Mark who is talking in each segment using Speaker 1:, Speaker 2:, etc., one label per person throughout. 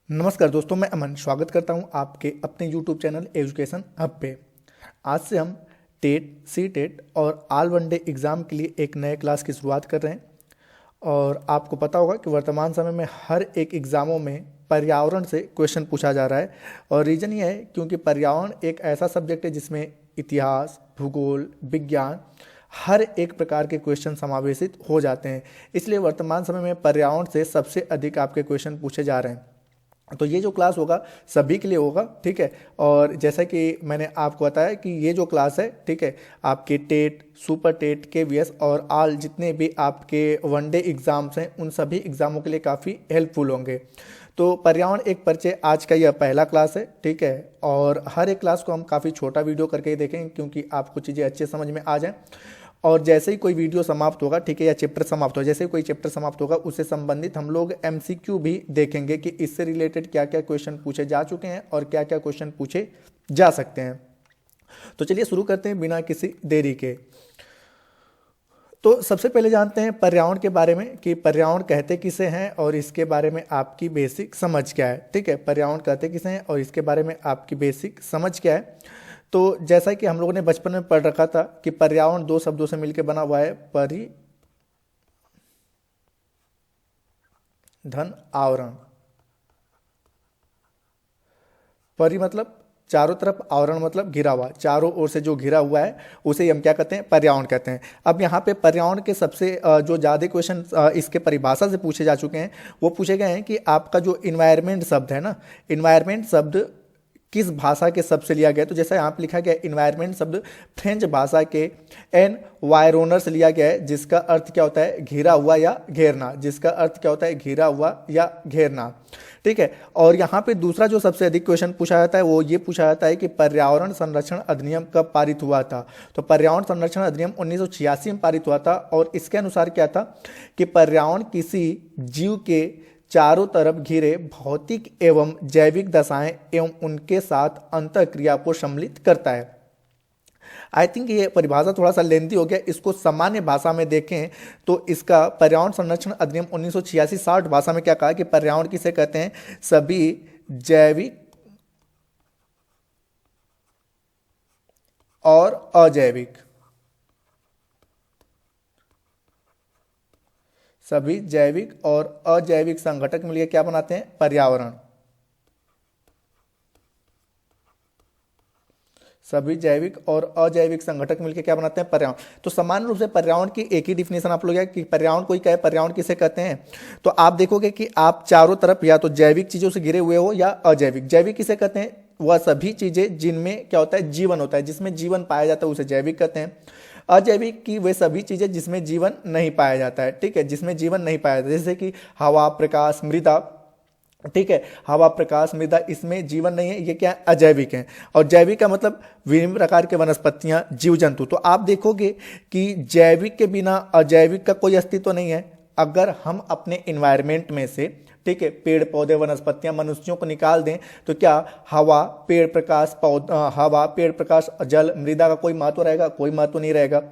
Speaker 1: नमस्कार दोस्तों, मैं अमन स्वागत करता हूं आपके अपने YouTube चैनल एजुकेशन हब पे। आज से हम टेट, सी टेट और ऑल वन डे एग्ज़ाम के लिए एक नए क्लास की शुरुआत कर रहे हैं। और आपको पता होगा कि वर्तमान समय में हर एक एग्ज़ामों में पर्यावरण से क्वेश्चन पूछा जा रहा है। और रीज़न ये है क्योंकि पर्यावरण एक ऐसा सब्जेक्ट है जिसमें इतिहास, भूगोल, विज्ञान हर एक प्रकार के क्वेश्चन समावेशित हो जाते हैं। इसलिए वर्तमान समय में पर्यावरण से सबसे अधिक आपके क्वेश्चन पूछे जा रहे हैं। तो ये जो क्लास होगा सभी के लिए होगा, ठीक है। और जैसा कि मैंने आपको बताया कि ये जो क्लास है, ठीक है, आपके टेट, सुपर टेट, केवीएस और ऑल जितने भी आपके वनडे एग्ज़ाम्स हैं उन सभी एग्ज़ामों के लिए काफ़ी हेल्पफुल होंगे। तो पर्यावरण एक परिचय आज का यह पहला क्लास है, ठीक है। और हर एक क्लास को हम काफ़ी छोटा वीडियो करके ही देखेंगे क्योंकि आपको चीज़ें अच्छे समझ में आ जाएं। और जैसे ही कोई वीडियो समाप्त होगा, ठीक है, या चैप्टर समाप्त होगा, जैसे ही कोई चैप्टर समाप्त होगा उससे संबंधित हम लोग एमसीक्यू भी देखेंगे कि इससे रिलेटेड क्या क्या क्वेश्चन पूछे जा चुके हैं और क्या क्या क्वेश्चन पूछे जा सकते हैं। तो चलिए शुरू करते हैं बिना किसी देरी के। तो सबसे पहले जानते हैं पर्यावरण के बारे में कि पर्यावरण कहते किसे हैं और इसके बारे में आपकी बेसिक समझ क्या है, ठीक है। पर्यावरण कहते किसे हैं और इसके बारे में आपकी बेसिक समझ क्या है। तो जैसा कि हम लोगों ने बचपन में पढ़ रखा था कि पर्यावरण दो शब्दों से मिलकर बना हुआ है, परि धन आवरण। परि मतलब चारों तरफ, आवरण मतलब घिरा हुआ, चारों ओर से जो घिरा हुआ है उसे हम क्या कहते हैं, पर्यावरण कहते हैं। अब यहाँ पे पर्यावरण के सबसे जो ज़्यादा क्वेश्चन इसके परिभाषा से पूछे जा चुके हैं वो पूछे गए हैं कि आपका जो इन्वायरमेंट शब्द है ना, इन्वायरमेंट शब्द किस भाषा के शब्द से लिया गया। तो जैसा यहाँ पे लिखा गया इन्वायरमेंट शब्द फ्रेंच भाषा के एनवायरोनर से लिया गया है, जिसका अर्थ क्या होता है, घिरा हुआ या घेरना। जिसका अर्थ क्या होता है, घिरा हुआ या घेरना, ठीक है। और यहाँ पे दूसरा जो सबसे अधिक क्वेश्चन पूछा जाता है वो ये पूछा जाता है कि पर्यावरण संरक्षण अधिनियम कब पारित हुआ था। तो पर्यावरण संरक्षण अधिनियम 1986 में पारित हुआ था और इसके अनुसार क्या था कि पर्यावरण किसी जीव के चारों तरफ घिरे भौतिक एवं जैविक दशाएं एवं उनके साथ अंतःक्रिया को सम्मिलित करता है। आई थिंक ये परिभाषा थोड़ा सा लेंथी हो गया, इसको सामान्य भाषा में देखें तो इसका पर्यावरण संरक्षण अधिनियम 1986-60 भाषा में क्या कहा कि पर्यावरण किसे कहते हैं, सभी जैविक और अजैविक, सभी जैविक और अजैविक संघटक मिलकर क्या बनाते हैं, पर्यावरण। सभी जैविक और अजैविक संघटक मिलकर क्या बनाते हैं, पर्यावरण। तो सामान्य रूप से पर्यावरण की एक ही डिफिनेशन आप लोग कि पर्यावरण कोई कहे पर्यावरण किसे कहते हैं, तो आप देखोगे कि आप चारों तरफ या तो जैविक चीजों से घिरे हुए हो या अजैविक। जैविक किसे कहते हैं, वह सभी चीजें जिनमें क्या होता है, जीवन होता है, जिसमें जीवन पाया जाता है उसे जैविक कहते हैं। अजैविक की वे सभी चीजें जिसमें जीवन नहीं पाया जाता है, ठीक है, जिसमें जीवन नहीं पाया जाता है, जैसे कि हवा, प्रकाश, मृदा, ठीक है। हवा, प्रकाश, मृदा, इसमें जीवन नहीं है, ये क्या है, अजैविक है। और जैविक का मतलब विभिन्न प्रकार के वनस्पतियां, जीव जंतु। तो आप देखोगे कि जैविक के बिना अजैविक का कोई अस्तित्व नहीं है। अगर हम अपने इन्वायरमेंट में से, ठीक है, पेड़ पौधे, वनस्पतियां, मनुष्यों को निकाल दें तो क्या हवा, पेड़ प्रकाश, हवा, पेड़ प्रकाश, जल, मृदा का कोई महत्व रहेगा, कोई महत्व नहीं रहेगा।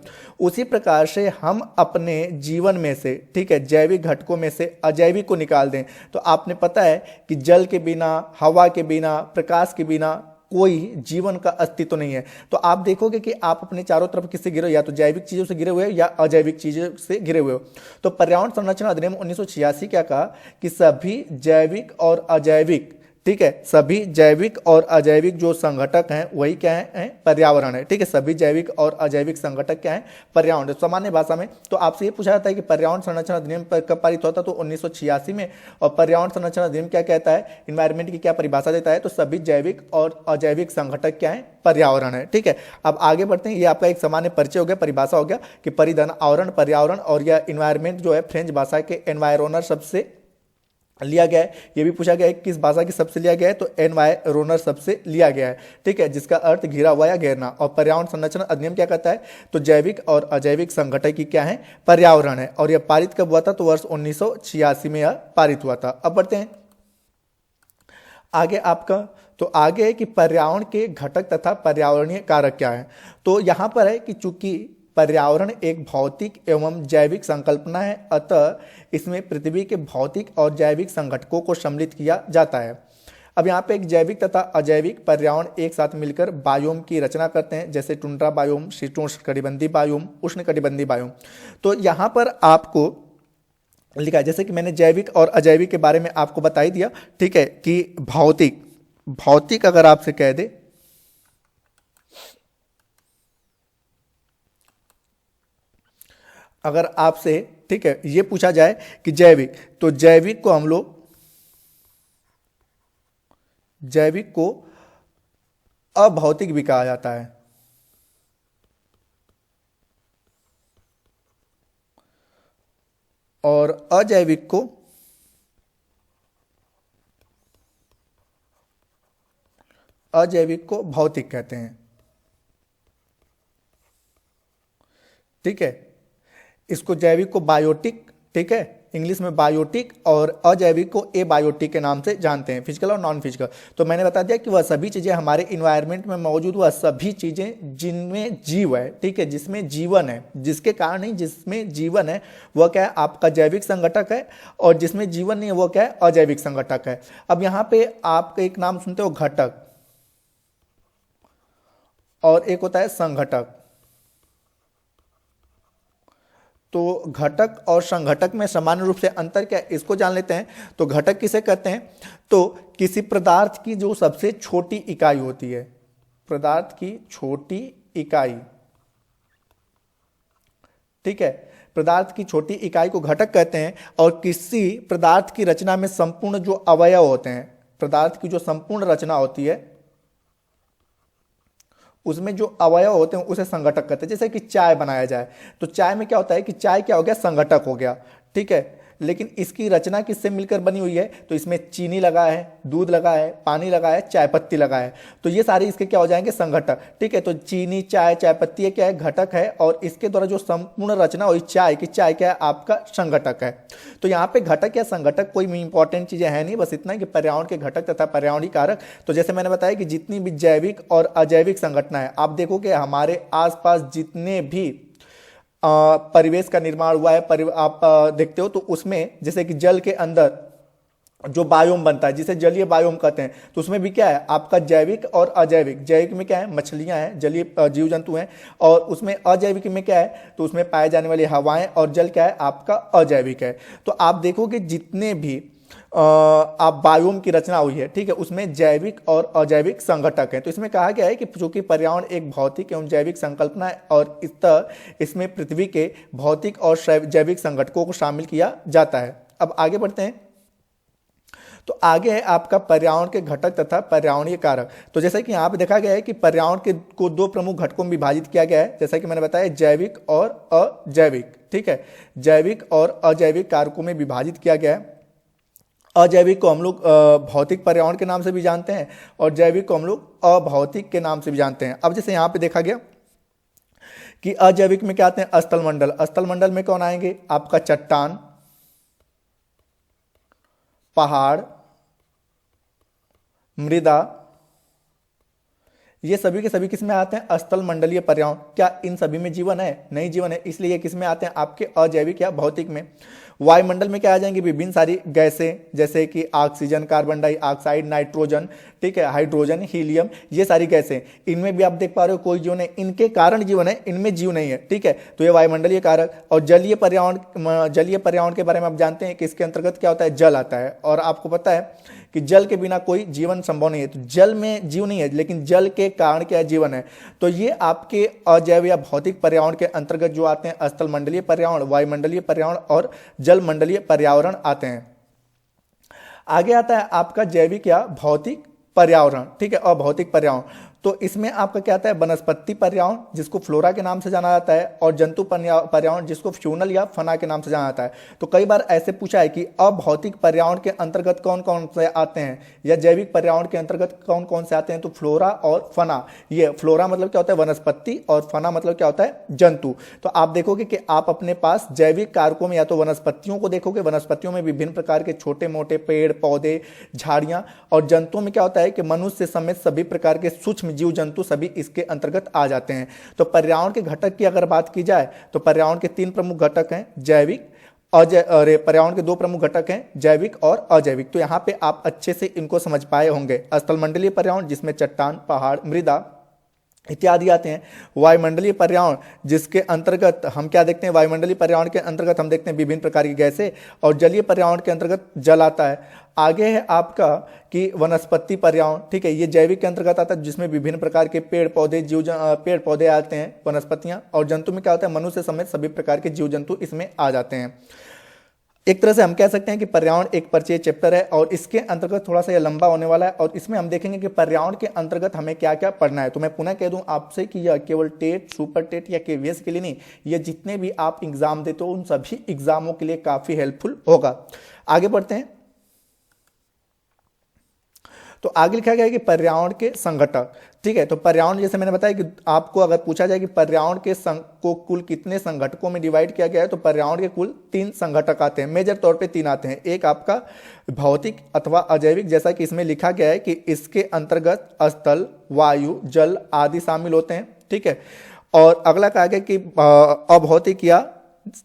Speaker 1: उसी प्रकार से हम अपने जीवन में से, ठीक है, जैविक घटकों में से अजैविक को निकाल दें तो आपने पता है कि जल के बिना, हवा के बिना, प्रकाश के बिना कोई जीवन का अस्तित्व नहीं है। तो आप देखोगे कि आप अपने चारों तरफ किससे घिरे हो, या तो जैविक चीजों से घिरे हुए हो या अजैविक चीजों से घिरे हुए हो। तो पर्यावरण संरक्षण अधिनियम 1986 क्या कहा कि सभी जैविक और अजैविक, ठीक है, सभी जैविक और अजैविक जो संघटक हैं वही क्या है, पर्यावरण है, ठीक है। सभी जैविक और अजैविक संघटक क्या है, पर्यावरण। सामान्य भाषा में तो आपसे ये पूछा जाता है कि पर्यावरण संरक्षण अधिनियम कब पारित होता, तो 1986 में। और पर्यावरण संरक्षण अधिनियम क्या कहता है, इन्वायरमेंट की क्या परिभाषा देता है, तो सभी जैविक और अजैविक संघटक क्या है, पर्यावरण है, ठीक है। अब आगे बढ़ते हैं। ये आपका एक सामान्य परिचय हो गया, परिभाषा हो गया कि परिधन, आवरण, पर्यावरण। और यह इन्वायरमेंट जो है फ्रेंच भाषा के एनवायरोनर शब्द से लिया गया है। ये भी पूछा गया है किस भाषा के शब्द से लिया गया है, तो एनवायरोनर शब्द से लिया गया है, ठीक है, जिसका अर्थ घिरा हुआ या घेरना। और पर्यावरण संरक्षण अधिनियम क्या कहता है, तो जैविक और अजैविक संघटक की क्या है, पर्यावरण है। और यह पारित कब हुआ था, तो वर्ष 1986 में यह पारित हुआ था। अब बढ़ते हैं आगे आपका। तो आगे है कि पर्यावरण के घटक तथा पर्यावरणीय कारक क्या है। तो यहां पर है कि चूंकि पर्यावरण एक भौतिक एवं जैविक संकल्पना है, अतः इसमें पृथ्वी के भौतिक और जैविक संघटकों को सम्मिलित किया जाता है। अब यहाँ पे एक जैविक तथा अजैविक पर्यावरण एक साथ मिलकर बायोम की रचना करते हैं, जैसे टुंड्रा बायोम, शीतोष्णकटिबंधीय बायोम, उष्णकटिबंधीय बायोम। तो यहाँ पर आपको लिखा है, जैसे कि मैंने जैविक और अजैविक के बारे में आपको बता ही दिया, ठीक है, कि भौतिक अगर आपसे कह दे, अगर आपसे, ठीक है, ये पूछा जाए कि जैविक, तो जैविक को अभौतिक भी कहा जाता है। और अजैविक को भौतिक कहते हैं। ठीक है, इसको जैविक को बायोटिक, ठीक है, इंग्लिश में बायोटिक, और अजैविक को एबायोटिक के नाम से जानते हैं, फिजिकल और नॉन फिजिकल। तो मैंने बता दिया कि वह सभी चीजें हमारे इन्वायरमेंट में मौजूद, वह सभी चीजें जिनमें जीव है, ठीक है, जिसमें जीवन है, जिसके कारण नहीं, जिसमें जीवन है वह क्या है, आपका जैविक संगठक है, और जिसमें जीवन नहीं है वह क्या है, अजैविक संगठक है। अब यहाँ पे आप एक नाम सुनते हो घटक, और एक होता है संघटक। तो घटक और संघटक में सामान्य रूप से अंतर क्या है, इसको जान लेते हैं। तो घटक किसे कहते हैं, तो किसी पदार्थ की जो सबसे छोटी इकाई होती है, पदार्थ की छोटी इकाई, ठीक है, पदार्थ की छोटी इकाई को घटक कहते हैं। और किसी पदार्थ की रचना में संपूर्ण जो अवयव होते हैं, पदार्थ की जो संपूर्ण रचना होती है उसमें जो अवयव होते हैं उसे संघटक कहते हैं। जैसे कि चाय बनाया जाए, तो चाय में क्या होता है कि चाय क्या हो गया, संघटक हो गया, ठीक है, लेकिन इसकी रचना किससे मिलकर बनी हुई है, तो इसमें चीनी लगा है, दूध लगा है, पानी लगा है, चाय पत्ती लगा है, तो ये सारे इसके क्या हो जाएंगे, संघटक। ठीक है, तो चीनी, चाय, चाय पत्ती क्या है, घटक है, और इसके द्वारा जो संपूर्ण रचना हुई चाय की, चाय क्या है, आपका संघटक है। तो यहाँ पे घटक या संघटक कोई इंपॉर्टेंट चीजें है नहीं, बस इतना ही कि पर्यावरण के घटक तथा पर्यावरणीय कारक। तो जैसे मैंने बताया कि जितनी भी जैविक और अजैविक संघटना है, आप देखोगे हमारे आसपास जितने भी परिवेश का निर्माण हुआ है, आप देखते हो तो उसमें जैसे कि जल के अंदर जो बायोम बनता है जिसे जलीय बायोम कहते हैं, तो उसमें भी क्या है आपका जैविक और अजैविक। जैविक में क्या है, मछलियां हैं, जलीय जीव जंतु हैं, और उसमें अजैविक में क्या है, तो उसमें पाए जाने वाली हवाएं और जल क्या है, आपका अजैविक है। तो आप देखोगे जितने भी आप बायोम की रचना हुई है, ठीक है, उसमें जैविक और अजैविक संघटक है। तो इसमें कहा गया है कि चूंकि पर्यावरण एक भौतिक एवं जैविक संकल्पना है, और इसमें पृथ्वी के भौतिक और जैविक संघटकों को शामिल किया जाता है। अब आगे बढ़ते हैं। तो आगे है आपका पर्यावरण के घटक तथा पर्यावरणीय कारक। तो जैसा कि यहाँ पे देखा गया है कि पर्यावरण को दो प्रमुख घटकों में विभाजित किया गया है, जैसा कि मैंने बताया, जैविक और अजैविक। ठीक है, जैविक और अजैविक कारकों में विभाजित किया गया है। अजैविक को हम लोग भौतिक पर्यावरण के नाम से भी जानते हैं, और जैविक को हम लोग अभौतिक के नाम से भी जानते हैं। अब जैसे यहाँ पे देखा गया कि अजैविक में क्या आते हैं, स्थल मंडल। स्थल मंडल में कौन आएंगे, आपका चट्टान, पहाड़, मृदा, ये सभी के सभी किसमें आते हैं, स्थल मंडलीय पर्यावरण। क्या इन सभी में जीवन है, नहीं जीवन है, इसलिए ये किसमें आते हैं, आपके अजैविक या भौतिक में। वायुमंडल में क्या आ जाएंगे, विभिन्न सारी गैसें, जैसे कि ऑक्सीजन, कार्बन डाइऑक्साइड, नाइट्रोजन, ठीक है, हाइड्रोजन, हीलियम, ये सारी गैसें, इनमें भी आप देख पा रहे हो कोई जीवन है, इनके कारण जीवन है, इनमें जीव नहीं है। ठीक है, तो ये वायुमंडलीय कारक। और जलीय पर्यावरण के बारे में आप जानते हैं कि इसके अंतर्गत क्या होता है, जल आता है, और आपको पता है कि जल के बिना कोई जीवन संभव नहीं है। तो जल में जीव नहीं है, लेकिन जल के कारण क्या है, जीवन है। तो ये आपके अजैव या भौतिक पर्यावरण के अंतर्गत जो आते हैं, स्थल मंडलीय पर्यावरण, वायुमंडलीय पर्यावरण और जल मंडलीय पर्यावरण आते हैं। आगे आता है आपका जैविक या भौतिक पर्यावरण, ठीक है, अभौतिक पर्यावरण। तो इसमें आपका क्या आता है, वनस्पति पर्यावरण, जिसको फ्लोरा के नाम से जाना जाता है, और जंतु पर्यावरण, जिसको फ्यूनल या फना के नाम से जाना जाता है। तो कई बार ऐसे पूछा है कि अभौतिक पर्यावरण के अंतर्गत कौन कौन से आते हैं, या जैविक पर्यावरण के अंतर्गत कौन कौन से आते हैं, तो फ्लोरा और फना। ये फ्लोरा मतलब क्या होता है, वनस्पति, और फना मतलब क्या होता है, जंतु। तो आप देखोगे कि आप अपने पास जैविक कारकों में या तो वनस्पतियों को देखोगे, वनस्पतियों में विभिन्न प्रकार के छोटे मोटे पेड़ पौधे, झाड़ियां, और जंतुओं में क्या होता है कि मनुष्य समेत सभी प्रकार के सूक्ष्म जीव जंतु सभी इसके अंतर्गत आ जाते हैं। तो पर्यावरण के घटक की अगर बात की जाए तो पर्यावरण के 3 प्रमुख घटक हैं, जैविक पर्यावरण के 2 प्रमुख घटक हैं, जैविक और अजैविक। तो यहाँ पे आप अच्छे से इनको समझ पाए होंगे। स्थलमंडलीय पर्यावरण जिसमें चट्टान, पहाड़, मृदा इत्यादि आते हैं। वायुमंडलीय पर्यावरण जिसके अंतर्गत हम क्या देखते हैं, वायुमंडलीय पर्यावरण के अंतर्गत हम देखते हैं विभिन्न प्रकार की गैसें, और जलीय पर्यावरण के अंतर्गत जल आता है। आगे है आपका कि वनस्पति पर्यावरण, ठीक है, ये जैविक के अंतर्गत आता है जिसमें विभिन्न प्रकार के पेड़ पौधे आते हैं, वनस्पतियां, और जंतु में क्या होता है, मनुष्य समेत सभी प्रकार के जीव जंतु इसमें आ जाते हैं। एक तरह से हम कह सकते हैं कि पर्यावरण एक परिचय चैप्टर है और इसके अंतर्गत थोड़ा सा यह लंबा होने वाला है, और इसमें हम देखेंगे कि पर्यावरण के अंतर्गत हमें क्या क्या पढ़ना है। तो मैं पुनः कह दूं आपसे कि यह केवल टेट, सुपर टेट या केवीएस के लिए नहीं, यह जितने भी आप एग्जाम देते हो उन सभी एग्जामों के लिए काफी हेल्पफुल होगा। आगे बढ़ते हैं। तो आगे लिखा गया है कि पर्यावरण के संघटक, ठीक है। तो पर्यावरण, जैसे मैंने बताया कि आपको अगर पूछा जाए कि पर्यावरण के को कुल कितने संघटकों में डिवाइड किया गया है, तो पर्यावरण के कुल 3 संघटक आते हैं, मेजर तौर पे 3 आते हैं। एक आपका भौतिक अथवा अजैविक, जैसा कि इसमें लिखा गया है कि इसके अंतर्गत स्थल, वायु, जल आदि शामिल होते हैं, ठीक है। और अगला कहा गया कि अभौतिक या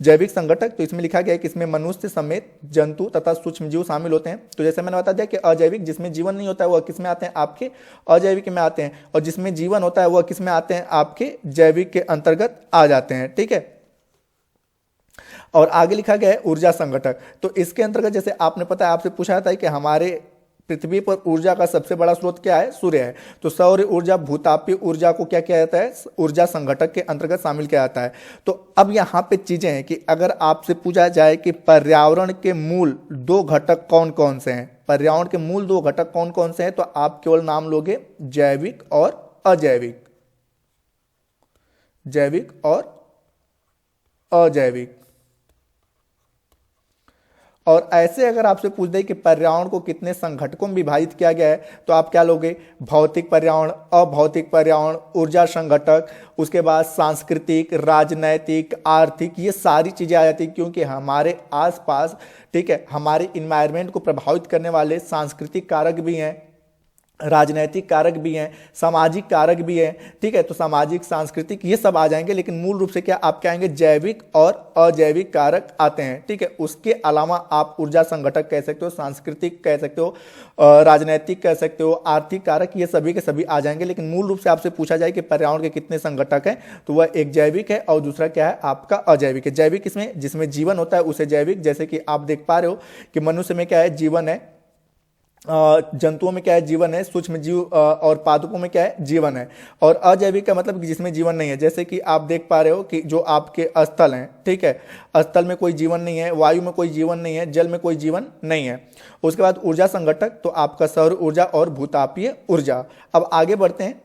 Speaker 1: जैविक संघटक, तो इसमें लिखा गया है कि इसमें मनुष्य समेत जंतु तथा सूक्ष्मजीव शामिल होते हैं। तो जैसे मैंने बता दिया कि अजैविक जिसमें जीवन नहीं होता है वह किस में आते हैं, आपके अजैविक में आते हैं, और जिसमें जीवन होता है वह किस में आते हैं, आपके जैविक के अंतर्गत आ जाते हैं, ठीक है। और आगे लिखा गया है ऊर्जा संघटक। तो इसके अंतर्गत जैसे आपने पता है, आपसे पूछा था कि हमारे पृथ्वी पर ऊर्जा का सबसे बड़ा स्रोत क्या है, सूर्य है। तो सौर ऊर्जा, भूतापीय ऊर्जा को क्या किया जाता है, ऊर्जा संघटक के अंतर्गत शामिल किया जाता है। तो अब यहाँ पे चीजें हैं कि अगर आपसे पूछा जाए कि पर्यावरण के मूल 2 घटक कौन कौन से हैं, पर्यावरण के मूल 2 घटक कौन कौन से हैं, तो आप केवल नाम लोगे जैविक और अजैविक, जैविक और अजैविक। और ऐसे अगर आपसे पूछ दे कि पर्यावरण को कितने संघटकों में विभाजित किया गया है, तो आप क्या लोगे, भौतिक पर्यावरण, अभौतिक पर्यावरण, ऊर्जा संघटक, उसके बाद सांस्कृतिक, राजनैतिक, आर्थिक, ये सारी चीजें आ जाती है, क्योंकि हमारे आसपास, ठीक है, हमारे इन्वायरमेंट को प्रभावित करने वाले सांस्कृतिक कारक भी हैं, राजनैतिक कारक भी हैं, सामाजिक कारक भी हैं, ठीक है। तो सामाजिक, सांस्कृतिक, ये सब आ जाएंगे, लेकिन मूल रूप से क्या आप क्या आएंगे, जैविक और अजैविक कारक आते हैं, ठीक है। उसके अलावा आप ऊर्जा संघटक कह सकते हो, सांस्कृतिक कह सकते हो, राजनैतिक कह सकते हो, आर्थिक कारक, ये सभी के सभी आ जाएंगे। लेकिन मूल रूप से आपसे पूछा जाए कि पर्यावरण के कितने संघटक हैं, तो वह एक जैविक है और दूसरा क्या है, आपका अजैविक है। जैविक इसमें जिसमें जीवन होता है उसे जैविक, जैसे कि आप देख पा रहे हो कि मनुष्य में क्या है, जीवन है, जंतुओं में क्या है, जीवन है, सूक्ष्म जीव और पादपों में क्या है, जीवन है। और अजैविक का मतलब जिसमें जीवन नहीं है, जैसे कि आप देख पा रहे हो कि जो आपके स्थल हैं, ठीक है, स्थल में कोई जीवन नहीं है, वायु में कोई जीवन नहीं है, जल में कोई जीवन नहीं है। उसके बाद ऊर्जा संघटक, तो आपका सौर ऊर्जा और भूतापीय ऊर्जा। अब आगे बढ़ते हैं।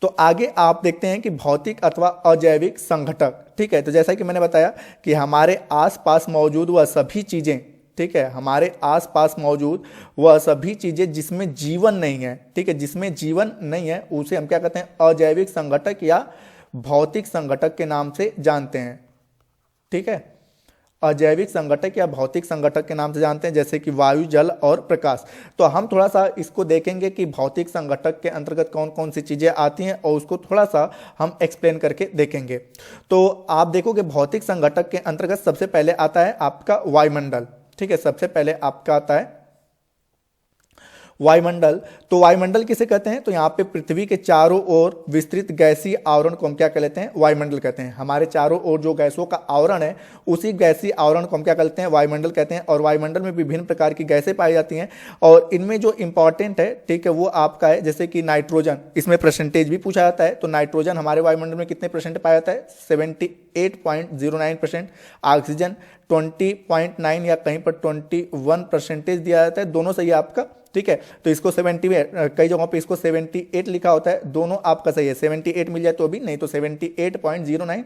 Speaker 1: तो आगे आप देखते हैं कि भौतिक अथवा अजैविक संघटक, ठीक है। तो जैसा कि मैंने बताया कि हमारे आसपास मौजूद वह सभी चीजें, ठीक है, हमारे आसपास मौजूद वह सभी चीजें जिसमें जीवन नहीं है, ठीक है, जिसमें जीवन नहीं है उसे हम क्या कहते हैं, अजैविक संघटक या भौतिक संघटक के नाम से जानते हैं, ठीक है। अजैविक संघटक या भौतिक संघटक के नाम से जानते हैं, जैसे कि वायु, जल और प्रकाश। तो हम थोड़ा सा इसको देखेंगे कि भौतिक संघटक के अंतर्गत कौन कौन सी चीजें आती हैं और उसको थोड़ा सा हम एक्सप्लेन करके देखेंगे। तो आप देखोगे भौतिक संघटक के अंतर्गत सबसे पहले आता है आपका वायुमंडल, ठीक है, सबसे पहले आपका आता है वायुमंडल। तो वायुमंडल किसे कहते हैं, तो यहाँ पे पृथ्वी के चारों ओर विस्तृत गैसीय आवरण को हम क्या कहते हैं, वायुमंडल कहते हैं। हमारे चारों ओर जो गैसों का आवरण है उसी गैसीय आवरण को हम क्या कहते हैं, वायुमंडल कहते हैं। और वायुमंडल में विभिन्न प्रकार की गैसें पाई जाती हैं और इनमें जो इंपॉर्टेंट है, ठीक है, वो आपका है जैसे कि नाइट्रोजन, इसमें परसेंटेज भी पूछा जाता है। तो नाइट्रोजन हमारे वायुमंडल में कितने परसेंट पाया जाता है, 78.09%। ऑक्सीजन 20.9 या कहीं पर 21% दिया जाता है, दोनों सही है आपका, ठीक है। तो इसको 70, कई जगहों पे इसको 78 लिखा होता है, दोनों आपका सही है। 78 मिल जाए तो भी नहीं, तो 78.09।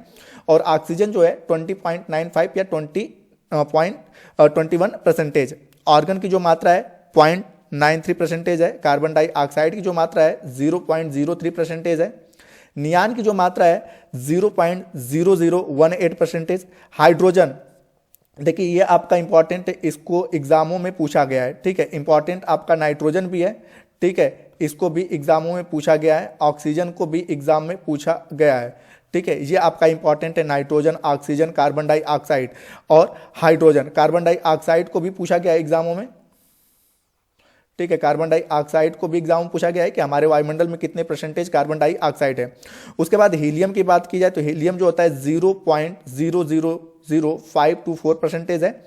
Speaker 1: और ऑक्सीजन जो है 20.95 या 20.21%। ऑर्गन की जो मात्रा है 0.93% है। कार्बन डाइऑक्साइड की जो मात्रा है 0.03% है। नियान की जो मात्रा है 0.0018%। हाइड्रोजन, देखिए ये आपका इंपॉर्टेंट है, इसको एग्जामों में पूछा गया है, ठीक है। इंपॉर्टेंट आपका नाइट्रोजन भी है, ठीक है, इसको भी एग्जामों में पूछा गया है, ऑक्सीजन को भी एग्जाम में पूछा गया है। ठीक है, ये आपका इंपॉर्टेंट है। नाइट्रोजन, ऑक्सीजन, कार्बन डाइऑक्साइड और हाइड्रोजन। कार्बन डाइऑक्साइड को भी पूछा गया है एग्जामों में। ठीक है, कार्बन डाइऑक्साइड को भी एग्जाम में पूछा गया है कि हमारे वायुमंडल में कितने परसेंटेज कार्बन डाइऑक्साइड है। उसके बाद हीलियम की बात की जाए तो हीलियम जो होता है 0.00052 है।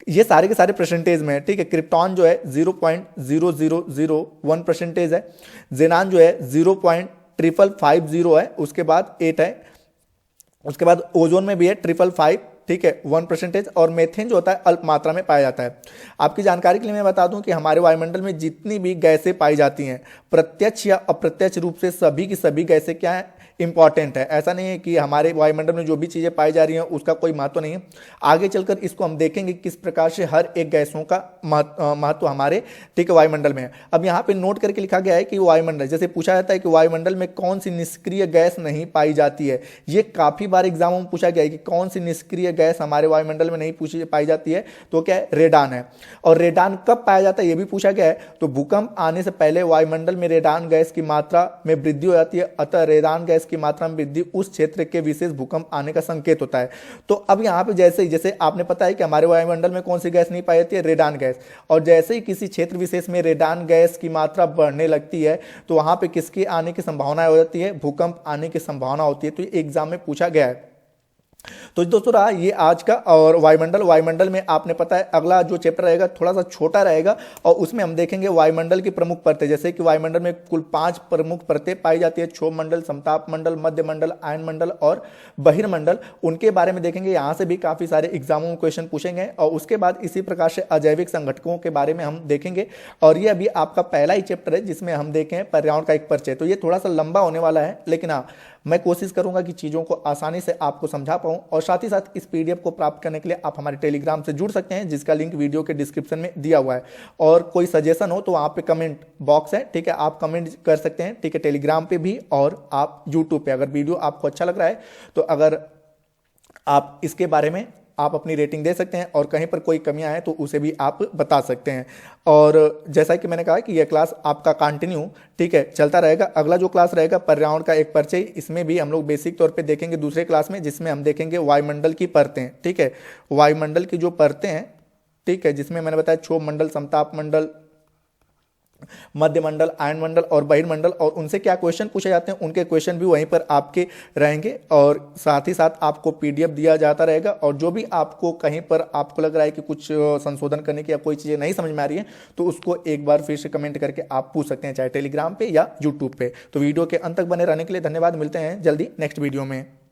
Speaker 1: ये सारे के सारे परसेंटेज में है। ठीक है, क्रिप्टॉन जो है 0.0001% है। जेनान जो है 0.550 है। उसके बाद 8 है। उसके बाद ओजोन में भी है 555, ठीक है, 1%। और मेथेन जो होता है अल्प मात्रा में पाया जाता है। आपकी जानकारी के लिए मैं बता दूं कि हमारे वायुमंडल में जितनी भी गैसें पाई जाती हैं, प्रत्यक्ष या अप्रत्यक्ष रूप से सभी की सभी गैसें क्या है, इंपॉर्टेंट है। ऐसा नहीं है कि हमारे वायुमंडल में जो भी चीजें पाई जा रही हैं उसका कोई महत्व नहीं है। आगे चलकर इसको हम देखेंगे किस प्रकार से हर एक गैसों का महत्व हमारे, ठीक है, वायुमंडल में है। अब यहाँ पे नोट करके लिखा गया है कि वायुमंडल, जैसे पूछा जाता है कि वायुमंडल में कौन सी निष्क्रिय गैस नहीं पाई जाती है। ये काफी बार एग्जामों में पूछा गया है कि कौन सी निष्क्रिय गैस हमारे वायुमंडल में नहीं पाई जाती है, तो क्या है, रेडान है। और रेडान कब पाया जाता है ये भी पूछा गया है। तो भूकंप आने से पहले वायुमंडल में रेडान गैस की मात्रा में वृद्धि हो जाती है, अतः रेडान गैस की मात्रा में वृद्धि उस क्षेत्र के विशेष भूकंप आने का संकेत होता है। तो अब यहां पे जैसे आपने पता है कि हमारे वायुमंडल में कौन सी गैस नहीं पाई जाती है, रेडान गैस। और जैसे ही किसी क्षेत्र विशेष में रेडान गैस की मात्रा बढ़ने लगती है तो वहां पे किसके आने की संभावना हो जाती है, भूकंप आने की संभावना होती है। तो ये एग्जाम में पूछा गया है। तो दोस्तों रहा ये आज का और वायुमंडल में आपने पता है अगला जो चैप्टर रहेगा थोड़ा सा छोटा रहेगा और उसमें हम देखेंगे वायुमंडल की प्रमुख परतें। जैसे कि वायुमंडल में कुल 5 प्रमुख परतें पाई जाती है, क्षोभ मंडल, समताप मंडल, मध्य मंडल, आयन मंडल और बहिर्मंडल। उनके बारे में देखेंगे। यहां से भी काफी सारे एग्जामों में क्वेश्चन पूछेंगे। और उसके बाद इसी प्रकार से अजैविक संघटकों के बारे में हम देखेंगे। और ये अभी आपका पहला ही चैप्टर है जिसमें हम देखें पर्यावरण का एक परिचय। तो ये थोड़ा सा लंबा होने वाला है, लेकिन हाँ मैं कोशिश करूंगा कि चीज़ों को आसानी से आपको समझा पाऊं। और साथ ही साथ इस पीडीएफ को प्राप्त करने के लिए आप हमारे टेलीग्राम से जुड़ सकते हैं, जिसका लिंक वीडियो के डिस्क्रिप्शन में दिया हुआ है। और कोई सजेशन हो तो वहाँ पे कमेंट बॉक्स है, ठीक है, आप कमेंट कर सकते हैं, ठीक है, टेलीग्राम पे भी और आप यूट्यूब पे। अगर वीडियो आपको अच्छा लग रहा है तो अगर आप इसके बारे में आप अपनी रेटिंग दे सकते हैं और कहीं पर कोई कमियां हैं तो उसे भी आप बता सकते हैं। और जैसा कि मैंने कहा कि यह क्लास आपका कंटिन्यू, ठीक है, चलता रहेगा। अगला जो क्लास रहेगा पर्यावरण का एक परिचय, इसमें भी हम लोग बेसिक तौर पे देखेंगे दूसरे क्लास में, जिसमें हम देखेंगे वायुमंडल की परतें, ठीक है, वायुमंडल की जो परतें हैं, ठीक है, जिसमें मैंने बताया क्षोभ मंडल, समताप मंडल, मध्य मंडल, आयन मंडल और बहिर्मंडल, और उनसे क्या क्वेश्चन पूछे जाते हैं उनके क्वेश्चन भी वहीं पर आपके रहेंगे। और साथ ही साथ आपको पीडीएफ दिया जाता रहेगा। और जो भी आपको कहीं पर आपको लग रहा है कि कुछ संशोधन करने की या कोई चीज़ें नहीं समझ में आ रही है तो उसको एक बार फिर से कमेंट करके आप पूछ सकते हैं, चाहे टेलीग्राम पे या यूट्यूब पे। तो वीडियो के अंत तक बने रहने के लिए धन्यवाद। मिलते हैं जल्दी नेक्स्ट वीडियो में।